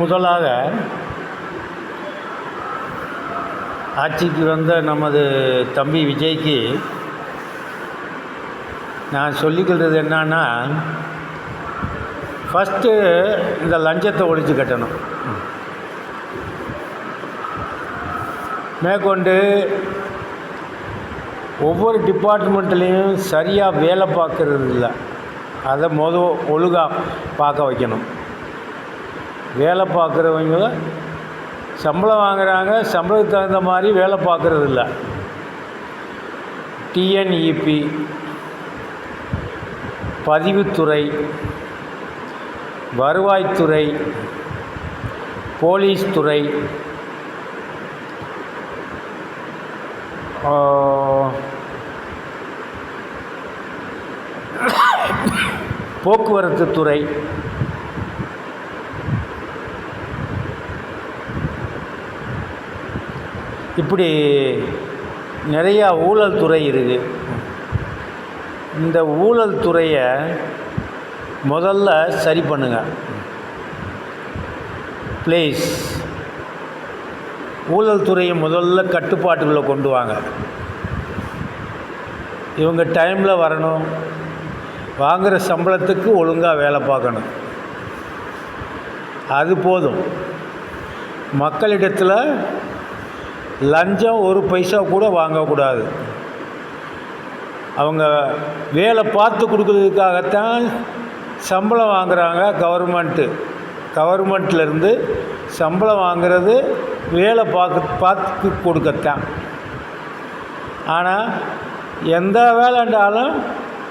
முதலாக ஆட்சிக்கு வந்த நமது தம்பி விஜய்க்கு நான் சொல்லிக்கிறது என்னன்னா, ஃபஸ்ட்டு இந்த லஞ்சத்தை ஒழிச்சு கட்டணும். மேற்கொண்டு ஒவ்வொரு டிபார்ட்மெண்ட்லேயும் சரியாக வேலை பார்க்கறது இல்லை, அதை ஒழுங்காக பார்க்க வைக்கணும். வேலை பார்க்குறவங்க சம்பளம் வாங்குகிறாங்க, சம்பளத்துக்கு தகுந்த மாதிரி வேலை பார்க்குறது இல்லை. டிஎன்இபி, பதிவுத்துறை, வருவாய்த்துறை, போலீஸ் துறை, போக்குவரத்து துறை, இப்படி நிறையா ஊழல் துறை இருக்குது. இந்த ஊழல் துறையை முதல்ல சரி பண்ணுங்க ப்ளீஸ். ஊழல் துறையை முதல்ல கட்டுப்பாட்டுக்குள்ளே கொண்டு வாங்க. இவங்க டைமில் வரணும், வாங்குகிற சம்பளத்துக்கு ஒழுங்காக வேலை பார்க்கணும், அது போதும். மக்களிடத்தில் லஞ்சம் ஒரு பைசா கூட வாங்கக்கூடாது. அவங்க வேலை பார்த்து கொடுக்குறதுக்காகத்தான் சம்பளம் வாங்குகிறாங்க. கவர்மெண்ட்லேருந்து சம்பளம் வாங்கிறது வேலை பார்த்து கொடுக்கத்தான். ஆனால் எந்த வேலைண்டாலும்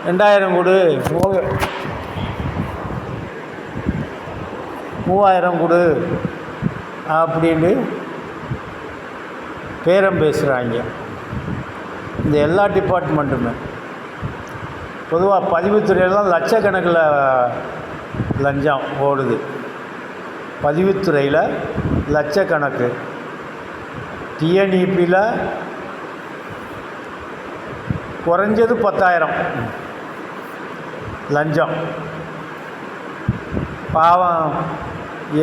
2000 கொடு, 3000 கொடு அப்படின்னு பேரம் பேசுகிறாங்க. இந்த எல்லா டிபார்ட்மெண்ட்டுமே பொதுவாக பதிவுத்துறையெல்லாம் லட்சக்கணக்கில் லஞ்சம் ஓடுது. பதிவுத்துறையில் லட்சக்கணக்கு, டிஎன்இபியில் குறைஞ்சது 10,000 லஞ்சம். பாவம்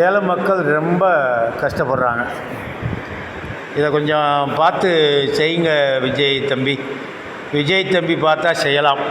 ஏழை மக்கள் ரொம்ப கஷ்டப்படுறாங்க. இதை கொஞ்சம் பார்த்து செய்யுங்க விஜய் தம்பி. விஜய் தம்பி பார்த்தா செய்யலாம்.